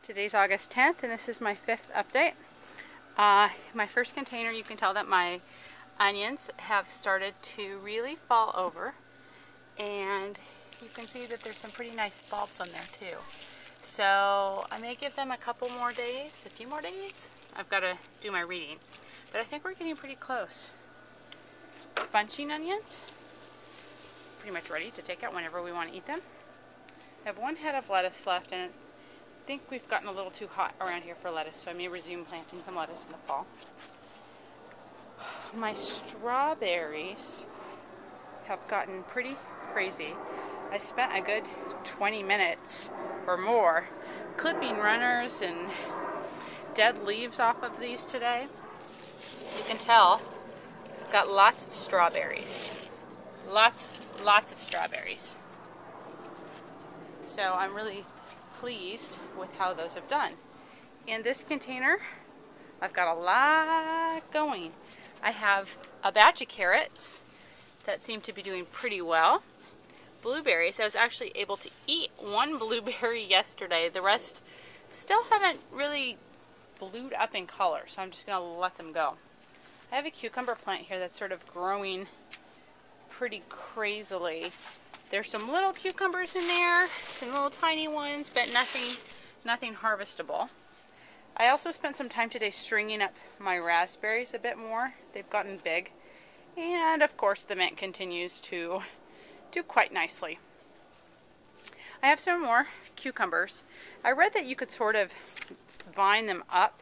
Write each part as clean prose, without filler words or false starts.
Today's August 10th, and this is my 5th update. My first container, you can tell that my onions have started to really fall over, and you can see that there's some pretty nice bulbs on there too. So I may give them a couple more days, a few more days. I've got to do my reading, but I think we're getting pretty close. Bunching onions, pretty much ready to take out whenever we want to eat them. I have one head of lettuce left, and I think we've gotten a little too hot around here for lettuce, so I may resume planting some lettuce in the fall. My strawberries have gotten pretty crazy. I spent a good 20 minutes or more clipping runners and dead leaves off of these today. You can tell I've got lots of strawberries. Lots of strawberries. So I'm really pleased with how those have done. In this container, I've got a lot going. I have a batch of carrots that seem to be doing pretty well. Blueberries, I was actually able to eat one blueberry yesterday. The rest still haven't really blued up in color, so I'm just going to let them go. I have a cucumber plant here that's sort of growing pretty crazily. There's some little cucumbers in there, some little tiny ones, but nothing harvestable. I also spent some time today stringing up my raspberries a bit more. They've gotten big. And of course the mint continues to do quite nicely. I have some more cucumbers. I read that you could sort of vine them up.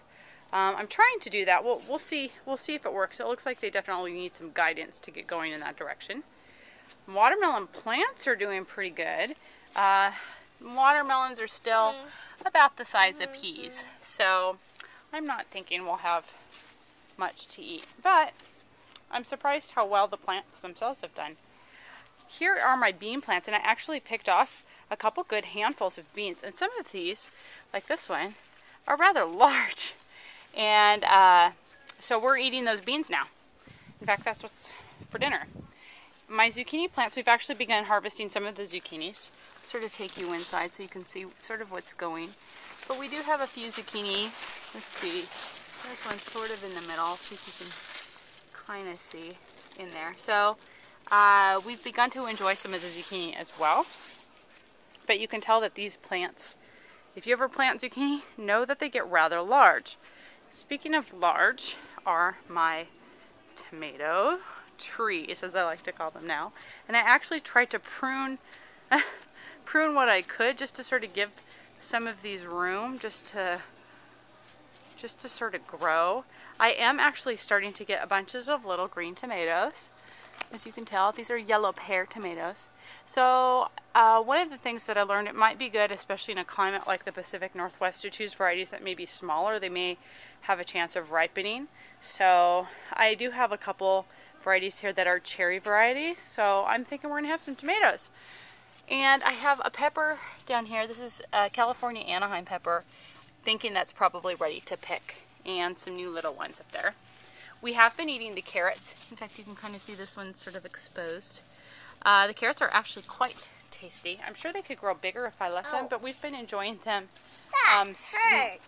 I'm trying to do that. We'll see if it works. It looks like they definitely need some guidance to get going in that direction. Watermelon plants are doing pretty good. Watermelons are still about the size of peas, so I'm not thinking we'll have much to eat, but I'm surprised how well the plants themselves have done. Here are my bean plants, and I actually picked off a couple good handfuls of beans, and some of these, like this one, are rather large, and so we're eating those beans now. In fact, that's what's for dinner. My zucchini plants, we've actually begun harvesting some of the zucchinis. I'll sort of take you inside so you can see sort of what's going. But we do have a few zucchini. Let's see. There's one sort of in the middle. See if you can kind of see in there. So we've begun to enjoy some of the zucchini as well. But you can tell that these plants, if you ever plant zucchini, know that they get rather large. Speaking of large are my tomato trees, as I like to call them now, and I actually tried to prune what I could, just to sort of give some of these room, just to sort of grow. I am actually starting to get bunches of little green tomatoes. As you can tell, these are yellow pear tomatoes. So one of the things that I learned, it might be good, especially in a climate like the Pacific Northwest, to choose varieties that may be smaller. They may have a chance of ripening. So I do have a couple varieties here that are cherry varieties, so I'm thinking we're gonna have some tomatoes. And I have a pepper down here. This is California Anaheim pepper, thinking that's probably ready to pick, and some new little ones up there. We have been eating the carrots. In fact, you can kind of see this one sort of exposed. The carrots are actually quite tasty. I'm sure they could grow bigger if I let them, but we've been enjoying them. That hurt.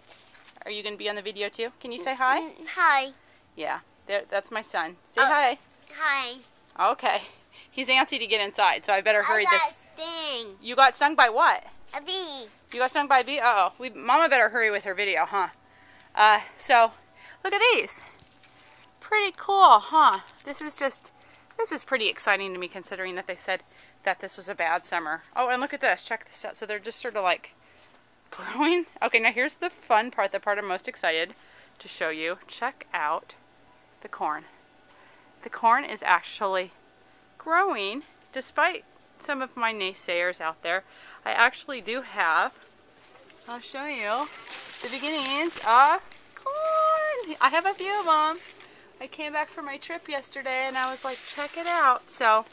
Are you going to be on the video too? Can you say hi? Hi. Yeah, that's my son. Say hi. Hi. Okay. He's antsy to get inside, so I better hurry this. I got stung. You got stung by what? A bee. You got stung by a bee? Uh-oh. Mama better hurry with her video, huh? So, look at these. Pretty cool, huh? This is pretty exciting to me, considering that they said that this was a bad summer. Oh, and look at this. Check this out. So they're just sort of like growing. Okay, now here's the fun part, the part I'm most excited to show you. Check out the corn. The corn is actually growing, despite some of my naysayers out there. I actually do have, I'll show you, the beginnings of corn. I have a few of them. I came back from my trip yesterday and I was like, check it out. So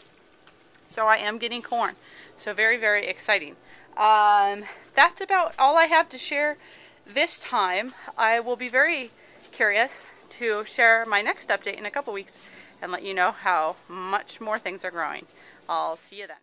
I am getting corn. So very, very exciting. That's about all I have to share this time. I will be very curious to share my next update in a couple weeks and let you know how much more things are growing. I'll see you then.